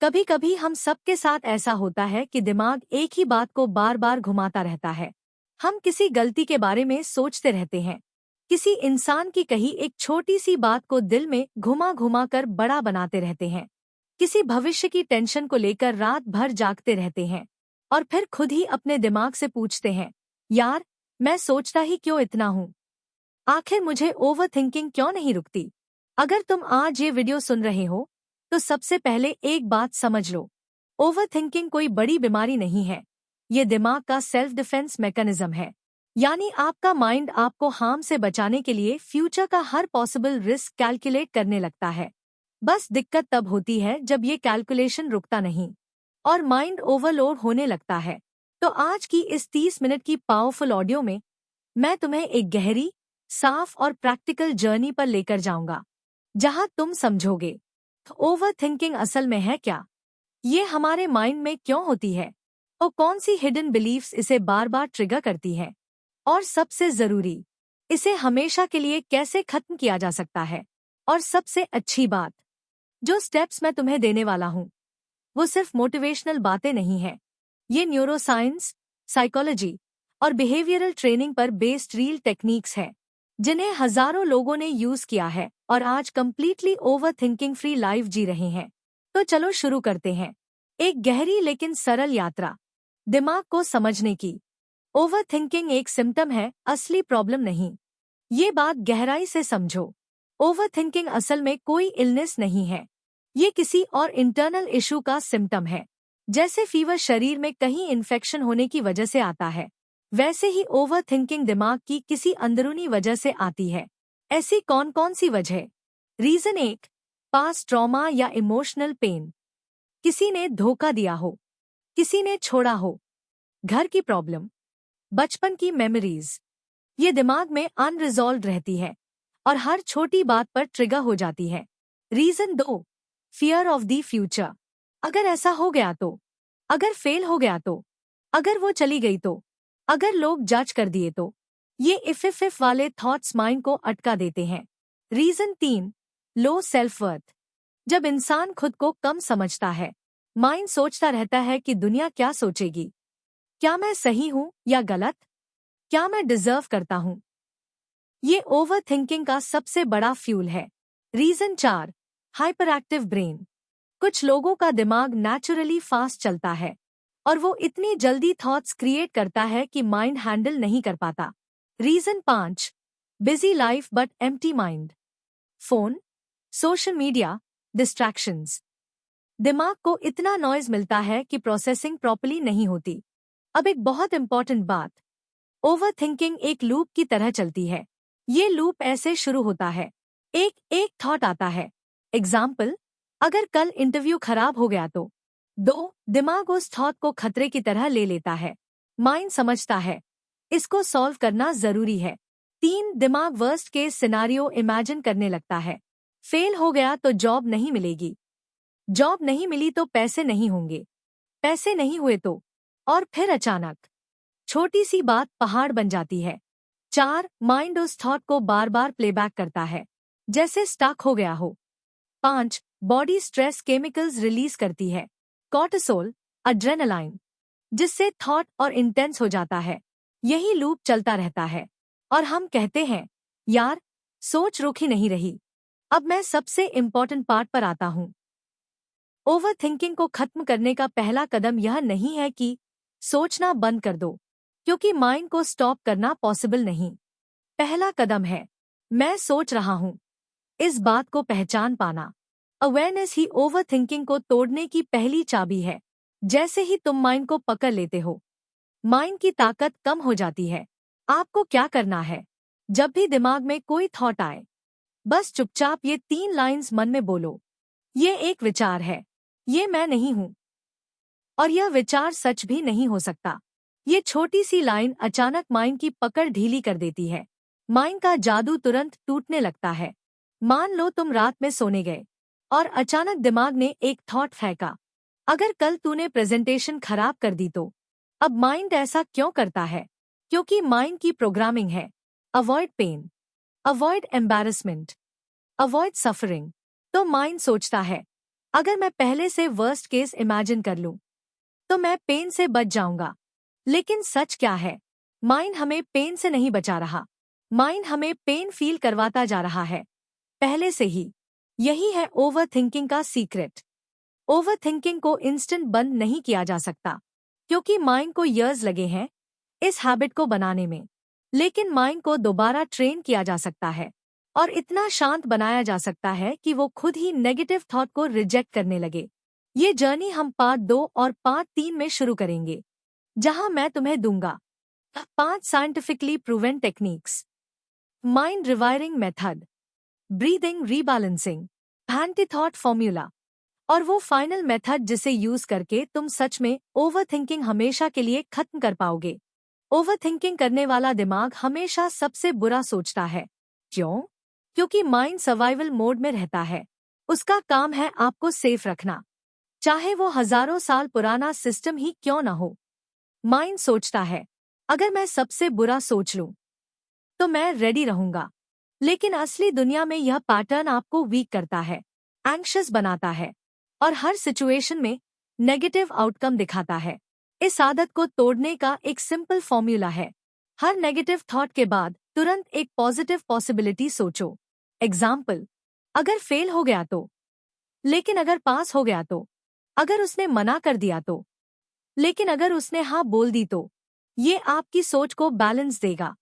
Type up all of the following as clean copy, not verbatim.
कभी कभी हम सबके साथ ऐसा होता है कि दिमाग एक ही बात को बार बार घुमाता रहता है। हम किसी गलती के बारे में सोचते रहते हैं, किसी इंसान की कही एक छोटी सी बात को दिल में घुमा घुमा कर बड़ा बनाते रहते हैं, किसी भविष्य की टेंशन को लेकर रात भर जागते रहते हैं और फिर खुद ही अपने दिमाग से पूछते हैं, यार मैं सोचता ही क्यों इतना हूँ, आखिर मुझे ओवर थिंकिंग क्यों नहीं रुकती। अगर तुम आज ये वीडियो सुन रहे हो तो सबसे पहले एक बात समझ लो, ओवर थिंकिंग कोई बड़ी बीमारी नहीं है। ये दिमाग का सेल्फ डिफेंस मैकेनिज्म है। यानी आपका माइंड आपको हार्म से बचाने के लिए फ्यूचर का हर पॉसिबल रिस्क कैलकुलेट करने लगता है। बस दिक्कत तब होती है जब ये कैलकुलेशन रुकता नहीं और माइंड ओवरलोड होने लगता है। तो आज की इस 30 मिनट की पावरफुल ऑडियो में मैं तुम्हें एक गहरी, साफ और प्रैक्टिकल जर्नी पर लेकर जाऊंगा, जहां तुम समझोगे ओवर थिंकिंग असल में है क्या, ये हमारे माइंड में क्यों होती है और कौन सी हिडन बिलीफ्स इसे बार बार ट्रिगर करती है, और सबसे जरूरी, इसे हमेशा के लिए कैसे खत्म किया जा सकता है। और सबसे अच्छी बात, जो स्टेप्स मैं तुम्हें देने वाला हूँ वो सिर्फ मोटिवेशनल बातें नहीं हैं। ये न्यूरोसाइंस, साइकोलॉजी और बिहेवियरल ट्रेनिंग पर बेस्ड रियल टेक्निक्स हैं, जिन्हें हजारों लोगों ने यूज किया है और आज completely overthinking free life जी रहे हैं। तो चलो शुरू करते हैं, एक गहरी लेकिन सरल यात्रा दिमाग को समझने की। ओवर थिंकिंग एक सिम्टम है, असली प्रॉब्लम नहीं। ये बात गहराई से समझो। ओवर थिंकिंग असल में कोई इलनेस नहीं है, ये किसी और इंटरनल इशू का सिम्टम है। जैसे फीवर शरीर में कहीं इन्फेक्शन होने की वजह से आता है, वैसे ही ओवर थिंकिंग दिमाग की किसी अंदरूनी वजह से आती है। ऐसी कौन कौन सी वजह? रीजन एक, पास्ट ट्रॉमा या इमोशनल पेन। किसी ने धोखा दिया हो, किसी ने छोड़ा हो, घर की प्रॉब्लम, बचपन की मेमोरीज, ये दिमाग में अनरिजॉल्व रहती है और हर छोटी बात पर ट्रिगर हो जाती है। रीजन दो, फियर ऑफ द फ्यूचर। अगर ऐसा हो गया तो, अगर फेल हो गया तो, अगर वो चली गई तो, अगर लोग जज कर दिए तो, ये इफ वाले थॉट्स माइंड को अटका देते हैं। रीजन तीन, लो सेल्फ वर्थ। जब इंसान खुद को कम समझता है, माइंड सोचता रहता है कि दुनिया क्या सोचेगी, क्या मैं सही हूँ या गलत, क्या मैं डिजर्व करता हूँ। ये ओवर थिंकिंग का सबसे बड़ा फ्यूल है। रीजन चार, हाइपर एक्टिव ब्रेन। कुछ लोगों का दिमाग नेचुरली फास्ट चलता है और वो इतनी जल्दी थॉट्स क्रिएट करता है कि माइंड हैंडल नहीं कर पाता। रीजन पांच, busy life but empty mind. Phone, social media, distractions. दिमाग को इतना नॉइज मिलता है कि प्रोसेसिंग प्रॉपर्ली नहीं होती। अब एक बहुत इंपॉर्टेंट बात, ओवर थिंकिंग एक लूप की तरह चलती है। ये लूप ऐसे शुरू होता है, एक एक थॉट आता है। एग्जाम्पल, अगर कल इंटरव्यू खराब हो गया तो, दो, दिमाग उस थॉट को खतरे की तरह ले लेता है। माइंड समझता है इसको सॉल्व करना जरूरी है। तीन, दिमाग वर्स्ट केस सिनारियो इमेजिन करने लगता है। फेल हो गया तो जॉब नहीं मिलेगी, जॉब नहीं मिली तो पैसे नहीं होंगे, पैसे नहीं हुए तो, और फिर अचानक छोटी सी बात पहाड़ बन जाती है। चार, माइंड उस थॉट को बार बार प्लेबैक करता है, जैसे स्टक हो गया हो। पांच, बॉडी स्ट्रेस केमिकल्स रिलीज करती है, कॉर्टिसोल, एड्रेनालाइन, जिससे थॉट और इंटेंस हो जाता है। यही लूप चलता रहता है और हम कहते हैं, यार सोच रुक ही नहीं रही। अब मैं सबसे इम्पोर्टेंट पार्ट पर आता हूँ। ओवर थिंकिंग को खत्म करने का पहला कदम यह नहीं है कि सोचना बंद कर दो, क्योंकि माइंड को स्टॉप करना पॉसिबल नहीं। पहला कदम है, मैं सोच रहा हूँ, इस बात को पहचान पाना। अवेयरनेस ही ओवर थिंकिंग को तोड़ने की पहली चाबी है। जैसे ही तुम माइंड को पकड़ लेते हो, माइंड की ताकत कम हो जाती है। आपको क्या करना है, जब भी दिमाग में कोई थॉट आए, बस चुपचाप ये 3 लाइंस मन में बोलो, ये एक विचार है, ये मैं नहीं हूँ, और यह विचार सच भी नहीं हो सकता। ये छोटी सी लाइन अचानक माइंड की पकड़ ढीली कर देती है। माइंड का जादू तुरंत टूटने लगता है। मान लो तुम रात में सोने गए और अचानक दिमाग ने एक थॉट फेंका, अगर कल तूने प्रेजेंटेशन खराब कर दी तो। अब माइंड ऐसा क्यों करता है? क्योंकि माइंड की प्रोग्रामिंग है, avoid pen, avoid embarrassment, avoid suffering. तो माइंड सोचता है, अगर मैं पहले से वर्स्ट केस इमेजिन कर लूं, तो मैं पेन से बच जाऊंगा। लेकिन सच क्या है? माइंड हमें पेन से नहीं बचा रहा। माइंड हमें पेन फील करवाता जा रहा है, पहले से ही। यही है ओवर थिंकिंग का सीक्रेट। ओवर थिंकिंग को इंस्टेंट बंद नहीं किया जा सकता, क्योंकि माइंड को ईयर्स लगे हैं इस हैबिट को बनाने में। लेकिन माइंड को दोबारा ट्रेन किया जा सकता है, और इतना शांत बनाया जा सकता है कि वो खुद ही नेगेटिव थॉट को रिजेक्ट करने लगे। ये जर्नी हम पार्ट 2 और पार्ट 3 में शुरू करेंगे, जहां मैं तुम्हें दूंगा 5 scientifically proven techniques, mind rewiring method, breathing rebalancing, anti thought formula, और वो फाइनल मेथड जिसे यूज करके तुम सच में ओवरथिंकिंग हमेशा के लिए खत्म कर पाओगे। ओवरथिंकिंग करने वाला दिमाग हमेशा सबसे बुरा सोचता है। क्यों? क्योंकि माइंड सर्वाइवल मोड में रहता है। उसका काम है आपको सेफ रखना, चाहे वो हजारों साल पुराना सिस्टम ही क्यों न हो। माइंड सोचता है, अगर मैं सबसे बुरा सोच लूं, तो मैं रेडी रहूंगा। लेकिन असली दुनिया में यह पैटर्न आपको वीक करता है, एंग्शियस बनाता है, और हर सिचुएशन में नेगेटिव आउटकम दिखाता है। इस आदत को तोड़ने का एक सिंपल फॉर्मूला है। हर नेगेटिव थॉट के बाद तुरंत एक पॉजिटिव पॉसिबिलिटी सोचो। एग्जाम्पल, अगर फेल हो गया तो, लेकिन अगर पास हो गया तो, अगर उसने मना कर दिया तो, लेकिन अगर उसने हाँ बोल दी तो। ये आपकी सोच को बैलेंस देगा,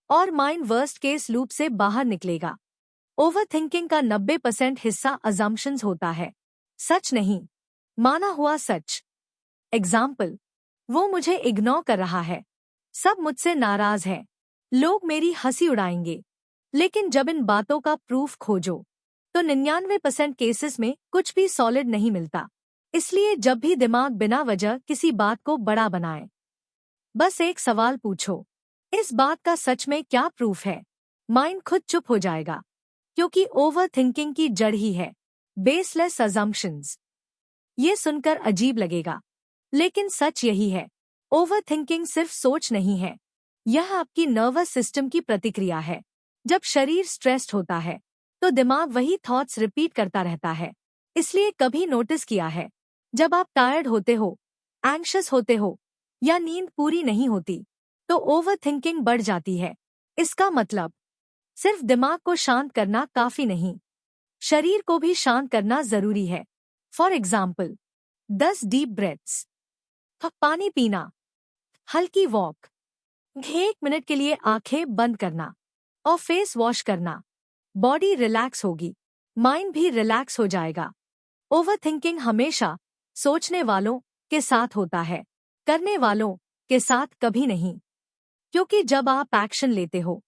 और माइंड वर्स्ट केस लूप से बाहर निकलेगा। ओवरथिंकिंग का 90% हिस्सा अजम्पशंस होता है, सच नहीं माना हुआ सच। एग्जाम्पल, वो मुझे इग्नोर कर रहा है, सब मुझसे नाराज है, लोग मेरी हंसी उड़ाएंगे। लेकिन जब इन बातों का प्रूफ खोजो, तो 99% केसेस में कुछ भी सॉलिड नहीं मिलता। इसलिए जब भी दिमाग बिना वजह किसी बात को बड़ा बनाए, बस एक सवाल पूछो, इस बात का सच में क्या प्रूफ है? माइंड खुद चुप हो जाएगा, क्योंकि ओवर थिंकिंग की जड़ ही है बेसलेस अजम्पशंस। ये सुनकर अजीब लगेगा, लेकिन सच यही है। ओवर थिंकिंग सिर्फ सोच नहीं है, यह आपकी नर्वस सिस्टम की प्रतिक्रिया है। जब शरीर स्ट्रेस्ड होता है, तो दिमाग वही थॉट्स रिपीट करता रहता है। इसलिए कभी नोटिस किया है, जब आप टायर्ड होते हो, एंग्शियस होते हो, या नींद पूरी नहीं होती, तो ओवर थिंकिंग बढ़ जाती है। इसका मतलब सिर्फ दिमाग को शांत करना काफी नहीं, शरीर को भी शांत करना जरूरी है। फॉर एग्जाम्पल, 10 डीप ब्रेथ्स, पानी पीना, हल्की वॉक, 1 मिनट के लिए आंखें बंद करना, और फेस वॉश करना। बॉडी रिलैक्स होगी, माइंड भी रिलैक्स हो जाएगा। ओवरथिंकिंग हमेशा सोचने वालों के साथ होता है, करने वालों के साथ कभी नहीं। क्योंकि जब आप एक्शन लेते हो,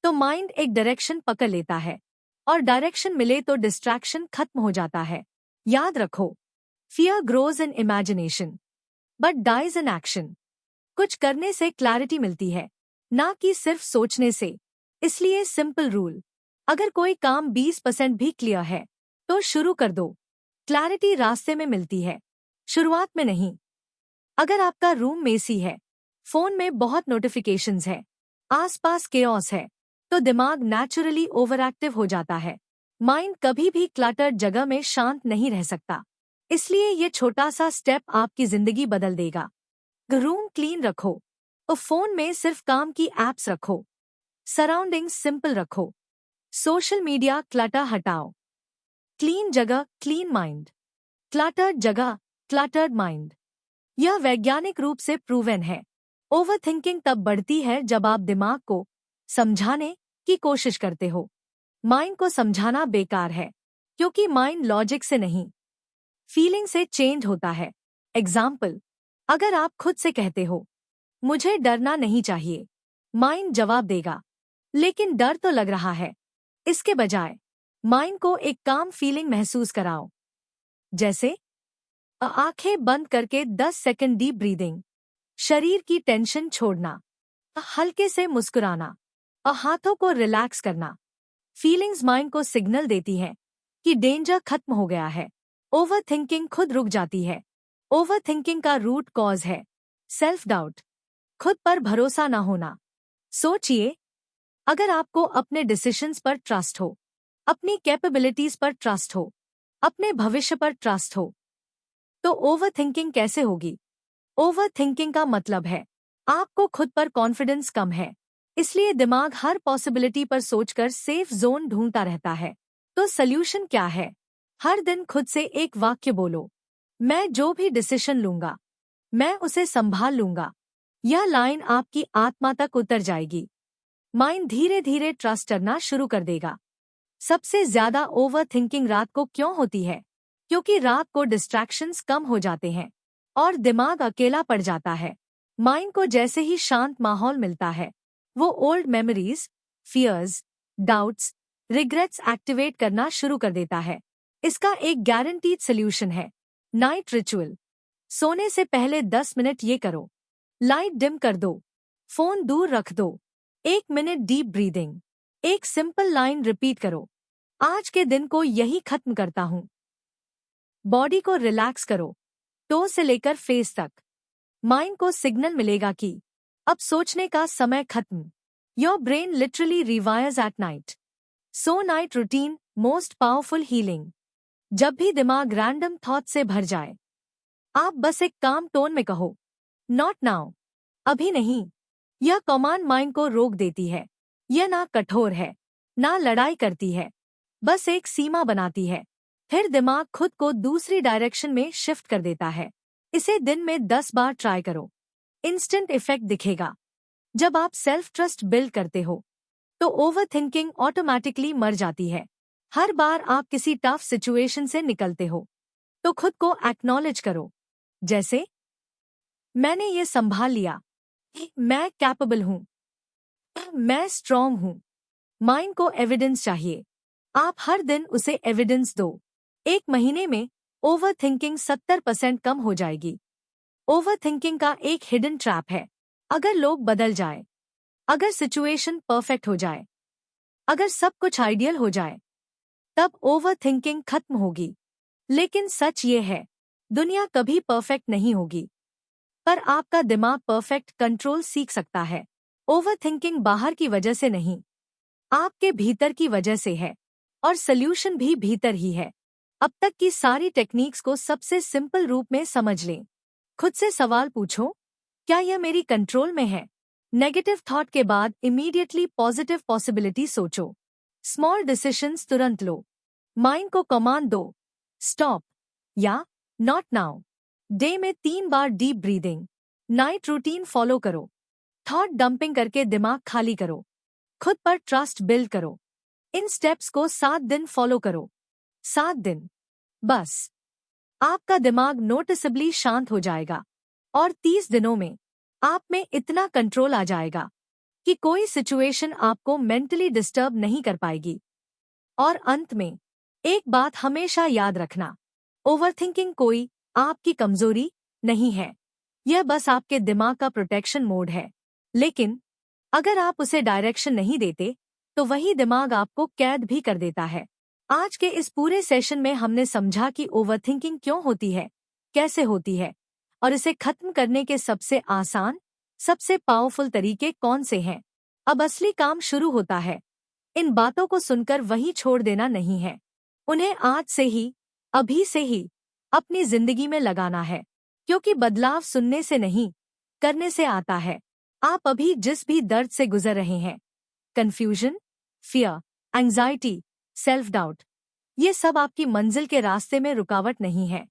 तो माइंड एक डायरेक्शन पकड़ लेता है, और डायरेक्शन मिले तो डिस्ट्रैक्शन खत्म हो जाता है। याद रखो, fear grows in imagination but dies in action. कुछ करने से क्लैरिटी मिलती है, ना कि सिर्फ सोचने से। इसलिए सिंपल रूल, अगर कोई काम 20% भी क्लियर है, तो शुरू कर दो। क्लैरिटी रास्ते में मिलती है, शुरुआत में नहीं। अगर आपका रूम मेसी है, फोन में बहुत नोटिफिकेशंस है, आसपास केओस है, तो दिमाग नेचुरली ओवरएक्टिव हो जाता है। माइंड कभी भी क्लटर्ड जगह में शांत नहीं रह सकता। इसलिए ये छोटा सा स्टेप आपकी जिंदगी बदल देगा। रूम क्लीन रखो, तो फोन में सिर्फ काम की एप्स रखो, सराउंडिंग्स सिंपल रखो, सोशल मीडिया क्लटर हटाओ। क्लीन जगह क्लीन माइंड, क्लटर्ड जगह क्लटर्ड माइंड। यह वैज्ञानिक रूप से प्रूवन है। ओवरथिंकिंग तब बढ़ती है जब आप दिमाग को समझाने की कोशिश करते हो। माइंड को समझाना बेकार है, क्योंकि माइंड लॉजिक से नहीं, फीलिंग से चेंज होता है। एग्जाम्पल, अगर आप खुद से कहते हो, मुझे डरना नहीं चाहिए, माइंड जवाब देगा, लेकिन डर तो लग रहा है। इसके बजाय माइंड को एक काम फीलिंग महसूस कराओ, जैसे आंखें बंद करके 10 सेकंड डीप ब्रीदिंग, शरीर की टेंशन छोड़ना, हल्के से मुस्कुराना, और हाथों को रिलैक्स करना। फीलिंग्स माइंड को सिग्नल देती है कि डेंजर खत्म हो गया है। ओवरथिंकिंग खुद रुक जाती है। ओवरथिंकिंग का रूट कॉज है सेल्फ डाउट, खुद पर भरोसा न होना। सोचिए, अगर आपको अपने डिसीजंस पर ट्रस्ट हो, अपनी कैपेबिलिटीज पर ट्रस्ट हो, अपने भविष्य पर ट्रस्ट हो। तो ओवर थिंकिंग कैसे होगी? ओवर थिंकिंग का मतलब है आपको खुद पर कॉन्फिडेंस कम है, इसलिए दिमाग हर पॉसिबिलिटी पर सोचकर सेफ जोन ढूंढता रहता है। तो सल्यूशन क्या है? हर दिन खुद से एक वाक्य बोलो, मैं जो भी डिसीजन लूंगा मैं उसे संभाल लूंगा। यह लाइन आपकी आत्मा तक उतर जाएगी। माइंड धीरे धीरे ट्रस्ट करना शुरू कर देगा। सबसे ज्यादा ओवर थिंकिंग रात को क्यों होती है? क्योंकि रात को डिस्ट्रैक्शंस कम हो जाते हैं और दिमाग अकेला पड़ जाता है। माइंड को जैसे ही शांत माहौल मिलता है, वो old memories, fears, doubts, regrets activate करना शुरू कर देता है। इसका एक गारंटीड सोल्यूशन है, नाइट रिचुअल। सोने से पहले 10 मिनट ये करो। लाइट डिम कर दो, फोन दूर रख दो, 1 मिनट डीप ब्रीदिंग, एक सिंपल लाइन रिपीट करो, आज के दिन को यही खत्म करता हूँ। बॉडी को रिलैक्स करो, टो से लेकर फेस तक। माइंड को सिग्नल मिलेगा कि अब सोचने का समय खत्म। Your brain literally rewires at night. So night routine most powerful healing. जब भी दिमाग रैंडम थॉट से भर जाए, आप बस एक काम टोन में कहो, नॉट नाउ, अभी नहीं। यह कमांड माइंड को रोक देती है। यह ना कठोर है, ना लड़ाई करती है, बस एक सीमा बनाती है। फिर दिमाग खुद को दूसरी डायरेक्शन में शिफ्ट कर देता है। इसे दिन में 10 बार ट्राई करो, इंस्टेंट इफेक्ट दिखेगा। जब आप सेल्फ ट्रस्ट बिल्ड करते हो, तो ओवर थिंकिंग ऑटोमैटिकली मर जाती है। हर बार आप किसी टफ सिचुएशन से निकलते हो, तो खुद को एक्नॉलेज करो, जैसे मैंने ये संभाल लिया, मैं कैपेबल हूँ, मैं स्ट्रॉन्ग हूँ। माइंड को एविडेंस चाहिए, आप हर दिन उसे एविडेंस दो। 1 महीने में ओवर थिंकिंग 70% कम हो जाएगी। ओवर थिंकिंग का एक हिडन ट्रैप है, अगर लोग बदल जाए, अगर सिचुएशन परफेक्ट हो जाए, अगर सब कुछ आइडियल हो जाए, तब ओवर थिंकिंग खत्म होगी। लेकिन सच ये है, दुनिया कभी परफेक्ट नहीं होगी, पर आपका दिमाग परफेक्ट कंट्रोल सीख सकता है। ओवर थिंकिंग बाहर की वजह से नहीं, आपके भीतर की वजह से है, और सल्यूशन भी भीतर ही है। अब तक की सारी टेक्निक्स को सबसे सिंपल रूप में समझ लें। खुद से सवाल पूछो, क्या यह मेरी कंट्रोल में है? नेगेटिव थॉट के बाद इमीडिएटली पॉजिटिव पॉसिबिलिटी सोचो। स्मॉल डिसीजंस तुरंत लो। माइंड को कमांड दो, स्टॉप या नॉट नाउ। डे में 3 बार deep breathing. Night routine follow करो। थॉट डंपिंग करके दिमाग खाली करो। खुद पर ट्रस्ट बिल्ड करो। इन स्टेप्स को 7 दिन फॉलो करो। 7 दिन बस, आपका दिमाग नोटिसेबली शांत हो जाएगा और 30 दिनों में आप में इतना कंट्रोल आ जाएगा कि कोई सिचुएशन आपको मेंटली डिस्टर्ब नहीं कर पाएगी। और अंत में एक बात हमेशा याद रखना, ओवरथिंकिंग कोई आपकी कमजोरी नहीं है, यह बस आपके दिमाग का प्रोटेक्शन मोड है। लेकिन अगर आप उसे डायरेक्शन नहीं देते, तो वही दिमाग आपको कैद भी कर देता है। आज के इस पूरे सेशन में हमने समझा कि ओवरथिंकिंग क्यों होती है, कैसे होती है, और इसे खत्म करने के सबसे आसान, सबसे पावरफुल तरीके कौन से हैं। अब असली काम शुरू होता है। इन बातों को सुनकर वहीं छोड़ देना नहीं है, उन्हें आज से ही, अभी से ही अपनी जिंदगी में लगाना है, क्योंकि बदलाव सुनने से नहीं, करने से आता है। आप अभी जिस भी दर्द से गुजर रहे हैं, confusion, fear, anxiety, self doubt, ये सब आपकी मंजिल के रास्ते में रुकावट नहीं है।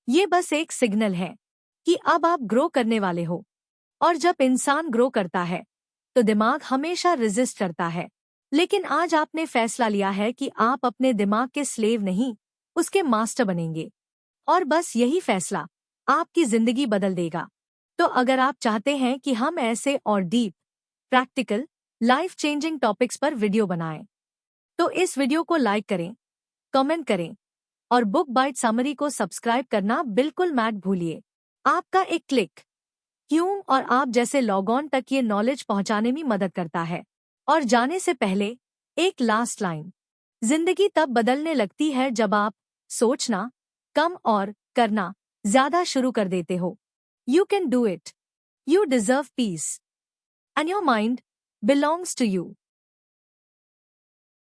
ये बस एक सिग्नल है कि अब आप ग्रो करने वाले हो। और जब इंसान ग्रो करता है, तो दिमाग हमेशा रेजिस्ट करता है। लेकिन आज आपने फैसला लिया है कि आप अपने दिमाग के स्लेव नहीं, उसके मास्टर बनेंगे। और बस यही फैसला आपकी जिंदगी बदल देगा। तो अगर आप चाहते हैं कि हम ऐसे और deep, practical, life changing topics पर वीडियो बनाएं, तो इस वीडियो को लाइक करें, कमेंट करें और बुक बाइट समरी को सब्सक्राइब करना बिल्कुल मत भूलिए। आपका एक क्लिक ह्यूम और आप जैसे लॉग ऑन तक ये नॉलेज पहुंचाने में मदद करता है। और जाने से पहले एक लास्ट लाइन, जिंदगी तब बदलने लगती है जब आप सोचना कम और करना ज्यादा शुरू कर देते हो। You can do it, you deserve peace, and your mind belongs to you.